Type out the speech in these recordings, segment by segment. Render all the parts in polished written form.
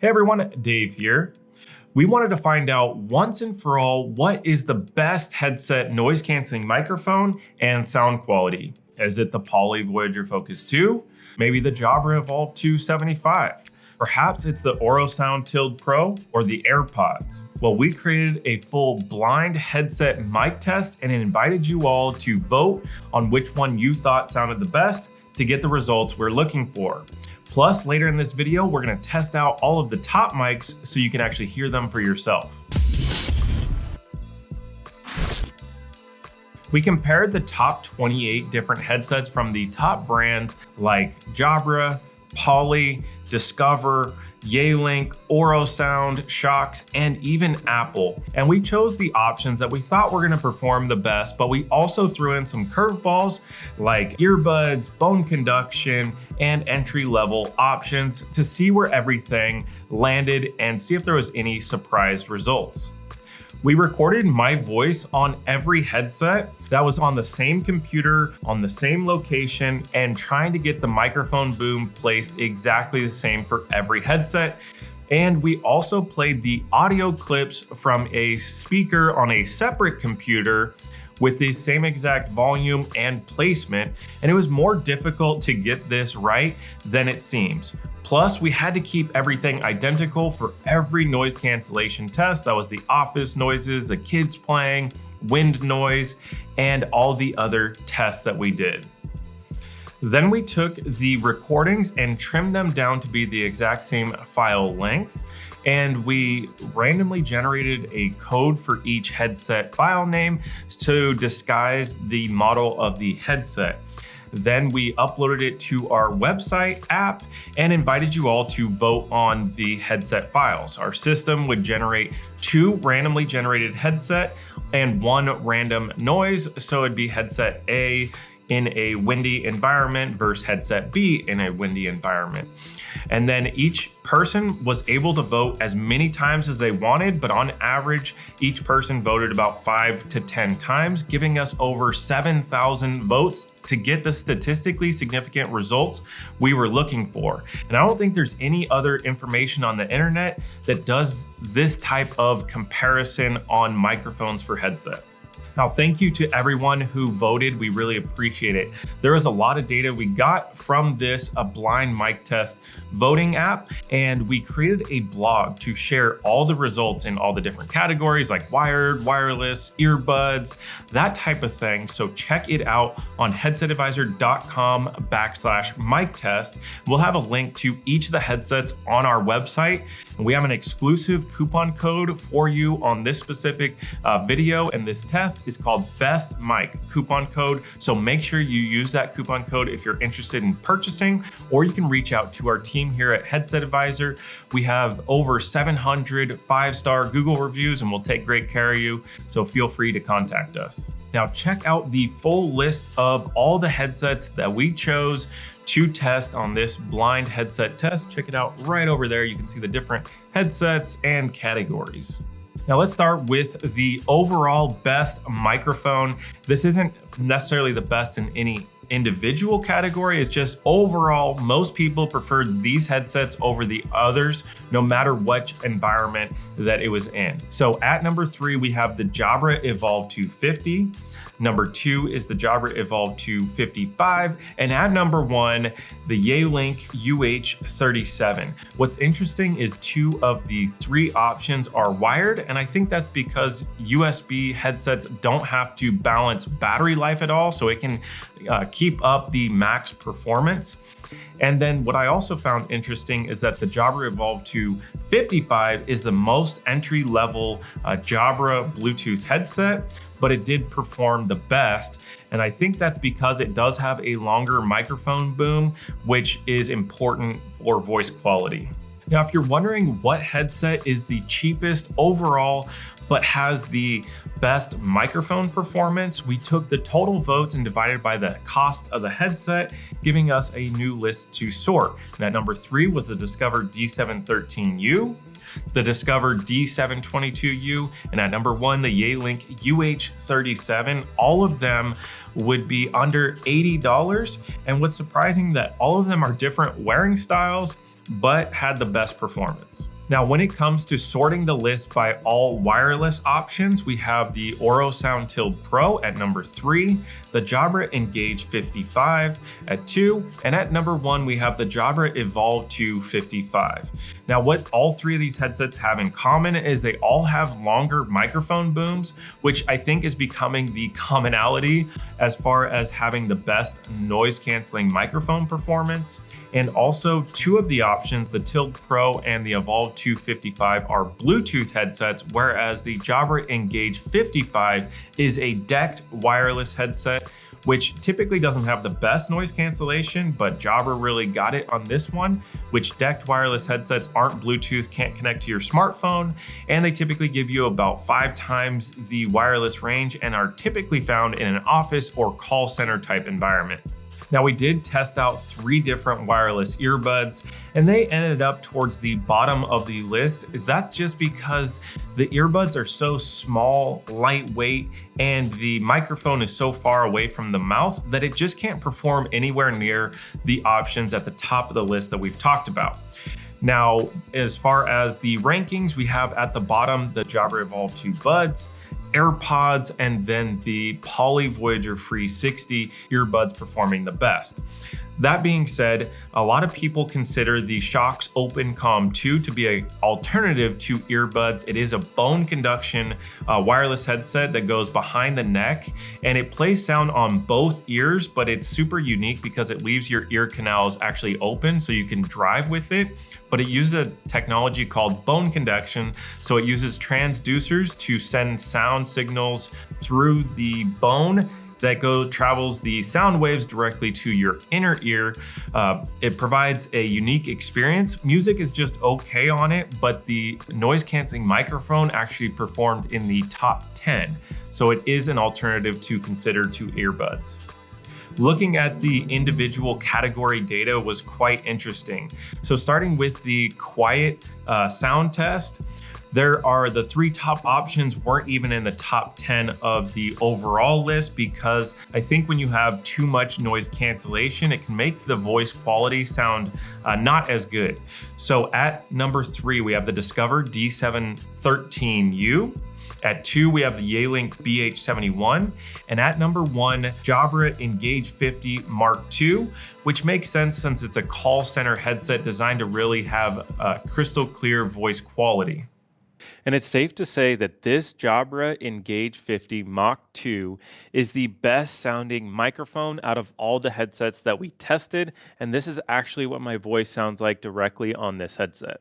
Hey everyone, Dave here. We wanted to find out once and for all what is the best headset noise canceling microphone and sound quality. Is it the Poly Voyager Focus 2? Maybe the Jabra Evolve2 75? Perhaps it's the Orosound Tilde Pro or the Airpods. Well, we created a full blind headset mic test and invited you all to vote on which one you thought sounded the best to get the results we're looking for. Plus, later in this video, we're gonna test out all of the top mics so you can actually hear them for yourself. We compared the top 28 different headsets from the top brands like Jabra, Poly, Discover, Yealink, Orosound, Shokz, and even Apple. And we chose the options that we thought were gonna perform the best, but we also threw in some curveballs like earbuds, bone conduction, and entry-level options to see where everything landed and see if there was any surprise results. We recorded my voice on every headset that was on the same computer, on the same location, and trying to get the microphone boom placed exactly the same for every headset. And we also played the audio clips from a speaker on a separate computer with the same exact volume and placement, and it was more difficult to get this right than it seems. Plus, we had to keep everything identical for every noise cancellation test. That was the office noises, the kids playing, wind noise, and all the other tests that we did. Then we took the recordings and trimmed them down to be the exact same file length. And we randomly generated a code for each headset file name to disguise the model of the headset. Then we uploaded it to our website app and invited you all to vote on the headset files. Our system would generate 2 randomly generated headset and 1 random noise. So it'd be headset A in a windy environment versus headset B in a windy environment. And then each person was able to vote as many times as they wanted, but on average, each person voted about 5 to 10 times, giving us over 7,000 votes to get the statistically significant results we were looking for. And I don't think there's any other information on the internet that does this type of comparison on microphones for headsets. Now, thank you to everyone who voted. We really appreciate it. There was a lot of data we got from this blind mic test voting app, and we created a blog to share all the results in all the different categories like wired, wireless, earbuds, that type of thing. So check it out on headsetadvisor.com/mic test. We'll have a link to each of the headsets on our website. And we have an exclusive coupon code for you on this specific video, and this test is called Best Mic coupon code. So make sure you use that coupon code if you're interested in purchasing, or you can reach out to our team here at Headset Advisor. We have over 700 5-star Google reviews, and we'll take great care of you. So feel free to contact us. Now check out the full list of all the headsets that we chose to test on this blind headset test. Check it out right over there. You can see the different headsets and categories. Now let's start with the overall best microphone. This isn't necessarily the best in any individual category. It's just overall, most people preferred these headsets over the others, no matter which environment that it was in. So at number 3, we have the Jabra Evolve2 50. Number 2 is the Jabra Evolve2 55. And at number 1, the Yealink UH37. What's interesting is 2 of the 3 options are wired. And I think that's because USB headsets don't have to balance battery life at all. So it can keep up the max performance. And then what I also found interesting is that the Jabra Evolve2 55 is the most entry-level Jabra Bluetooth headset, but it did perform the best. And I think that's because it does have a longer microphone boom, which is important for voice quality. Now, if you're wondering what headset is the cheapest overall, but has the best microphone performance, we took the total votes and divided by the cost of the headset, giving us a new list to sort. And at number 3 was the Discover D713U, the Discover D722U, and at number 1, the Yealink UH37. All of them would be under $80. And what's surprising that all of them are different wearing styles, but had the best performance. Now, when it comes to sorting the list by all wireless options, we have the Orosound Tilde Pro at number 3, the Jabra Engage 55 at 2, and at number 1, we have the Jabra Evolve2 55. Now, what all three of these headsets have in common is they all have longer microphone booms, which I think is becoming the commonality as far as having the best noise canceling microphone performance. And also 2 of the options, the Tilde Pro and the Evolve2 55, are Bluetooth headsets, whereas the Jabra Engage 55 is a decked wireless headset, which typically doesn't have the best noise cancellation, but Jabra really got it on this one, which decked wireless headsets aren't Bluetooth, can't connect to your smartphone, and they typically give you about 5 times the wireless range and are typically found in an office or call center type environment. Now, we did test out 3 different wireless earbuds, and they ended up towards the bottom of the list. That's just because the earbuds are so small, lightweight, and the microphone is so far away from the mouth that it just can't perform anywhere near the options at the top of the list that we've talked about. Now, as far as the rankings, we have at the bottom the Jabra Evolve2 buds, Airpods, and then the Poly Voyager 60 earbuds performing the best. That being said, a lot of people consider the Shokz Opencomm2 to be an alternative to earbuds. It is a bone conduction wireless headset that goes behind the neck, and it plays sound on both ears, but it's super unique because it leaves your ear canals actually open so you can drive with it. But it uses a technology called bone conduction, so it uses transducers to send sound signals through the bone that travels the sound waves directly to your inner ear. It provides a unique experience. Music is just okay on it, but the noise canceling microphone actually performed in the top 10. So it is an alternative to consider to earbuds. Looking at the individual category data was quite interesting. So starting with the quiet sound test, there are the 3 top options weren't even in the top 10 of the overall list because I think when you have too much noise cancellation, it can make the voice quality sound not as good. So at number 3, we have the Discover D713U. At 2, we have the Yealink BH71. And at number 1, Jabra Engage 50 Mark II, which makes sense since it's a call center headset designed to really have crystal clear voice quality. And it's safe to say that this Jabra Engage 50 Mach 2 is the best sounding microphone out of all the headsets that we tested, and this is actually what my voice sounds like directly on this headset.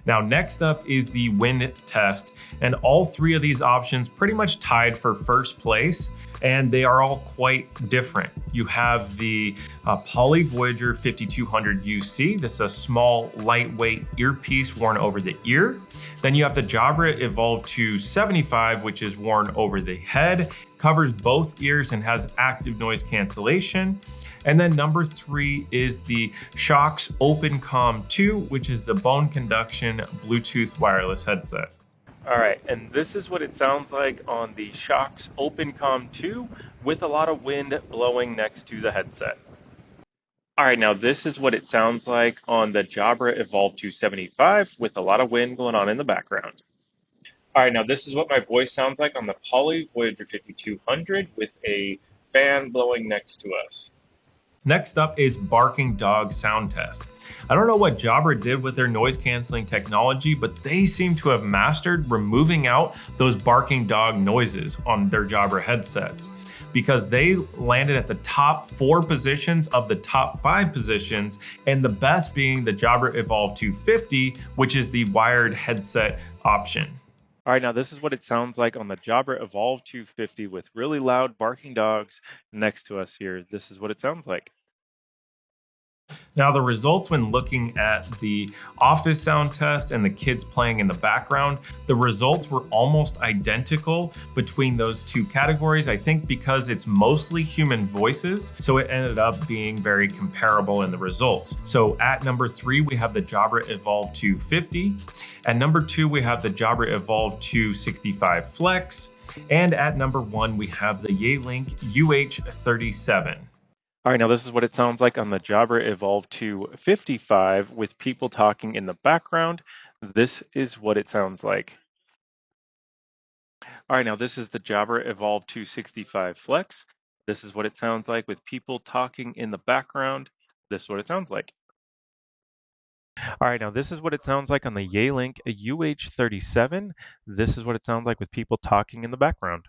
Now, next up is the wind test, and all 3 of these options pretty much tied for first place, and they are all quite different. You have the Poly Voyager 5200 UC. This is a small, lightweight earpiece worn over the ear. Then you have the Jabra Evolve2 75, which is worn over the head, covers both ears and has active noise cancellation. And then number 3 is the Shokz Opencomm2, which is the bone conduction Bluetooth wireless headset. All right, and this is what it sounds like on the Shokz Opencomm2 with a lot of wind blowing next to the headset. All right, now this is what it sounds like on the Jabra Evolve2 75 with a lot of wind going on in the background. All right, now this is what my voice sounds like on the Poly Voyager 5200 with a fan blowing next to us. Next up is barking dog sound test. I don't know what Jabra did with their noise canceling technology, but they seem to have mastered removing out those barking dog noises on their Jabra headsets because they landed at the top 4 positions of the top 5 positions, and the best being the Jabra Evolve2 50, which is the wired headset option. All right, now this is what it sounds like on the Jabra Evolve2 50 with really loud barking dogs next to us here. This is what it sounds like. Now, the results when looking at the office sound test and the kids playing in the background, the results were almost identical between those two categories. I think because it's mostly human voices, so it ended up being very comparable in the results. So at number 3, we have the Jabra Evolve2 50. At number 2, we have the Jabra Evolve2 65 Flex. And at number 1, we have the Yealink UH37. All right, now this is what it sounds like on the Jabra Evolve2 55 with people talking in the background. This is what it sounds like. All right, now this is the Jabra Evolve2 65 Flex. This is what it sounds like with people talking in the background. This is what it sounds like. All right, now this is what it sounds like on the Yealink UH37. This is what it sounds like with people talking in the background.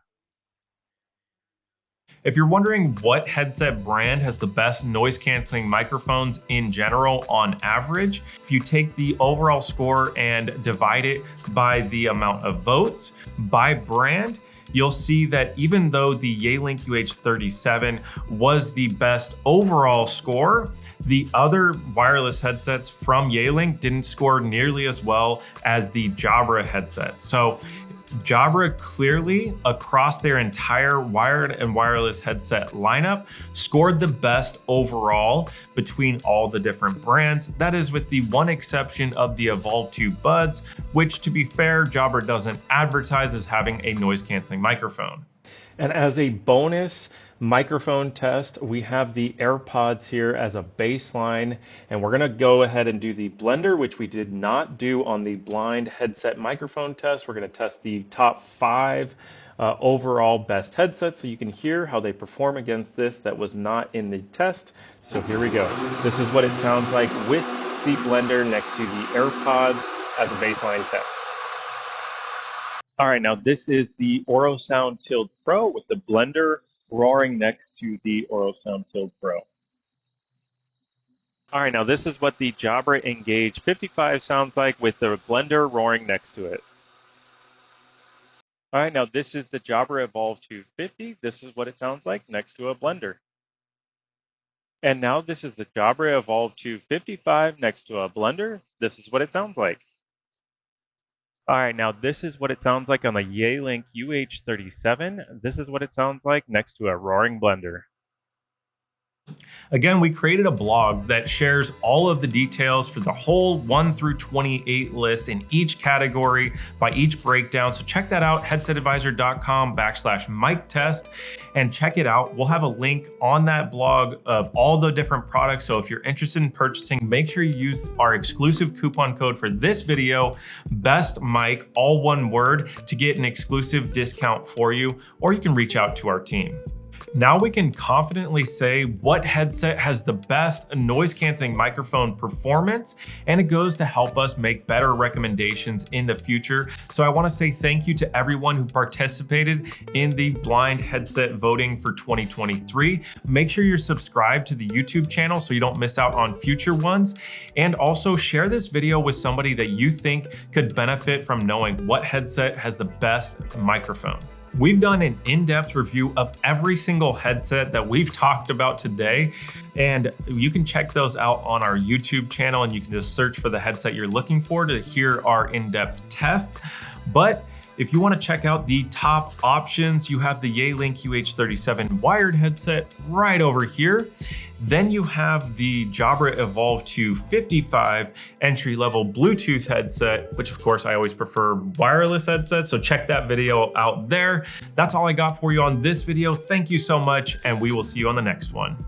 If you're wondering what headset brand has the best noise canceling microphones in general on average, if you take the overall score and divide it by the amount of votes by brand, you'll see that even though the Yealink UH37 was the best overall score, the other wireless headsets from Yealink didn't score nearly as well as the Jabra headset. So Jabra clearly, across their entire wired and wireless headset lineup, scored the best overall between all the different brands. That is with the one exception of the Evolve2 Buds, which, to be fair, Jabra doesn't advertise as having a noise canceling microphone. And as a bonus microphone test, we have the Airpods here as a baseline, and we're gonna go ahead and do the blender, which we did not do on the blind headset microphone test. We're gonna test the top 5 overall best headsets so you can hear how they perform against this that was not in the test. So here we go. This is what it sounds like with the blender next to the Airpods as a baseline test. All right, now this is the Orosound Tilde Pro with the blender roaring next to the Orosound Tilde Pro. All right, now this is what the Jabra Engage 55 sounds like with the blender roaring next to it. All right, now this is the Jabra Evolve2 50. This is what it sounds like next to a blender. And now this is the Jabra Evolve2 55 next to a blender. This is what it sounds like. All right, now this is what it sounds like on the Yealink UH37. This is what it sounds like next to a roaring blender. Again, we created a blog that shares all of the details for the whole 1 through 28 list in each category by each breakdown. So check that out, headsetadvisor.com/mic test, and check it out. We'll have a link on that blog of all the different products. So if you're interested in purchasing, make sure you use our exclusive coupon code for this video, Best Mic, all one word, to get an exclusive discount for you, or you can reach out to our team. Now we can confidently say what headset has the best noise canceling microphone performance, and it goes to help us make better recommendations in the future. So I want to say thank you to everyone who participated in the blind headset voting for 2023. Make sure you're subscribed to the YouTube channel so you don't miss out on future ones. And also share this video with somebody that you think could benefit from knowing what headset has the best microphone. We've done an in-depth review of every single headset that we've talked about today, and you can check those out on our YouTube channel, and you can just search for the headset you're looking for to hear our in-depth test. But if you want to check out the top options, you have the Yealink UH37 wired headset right over here. Then you have the Jabra Evolve2 55 entry-level Bluetooth headset, which of course I always prefer wireless headsets, so check that video out there. That's all I got for you on this video. Thank you so much, and we will see you on the next one.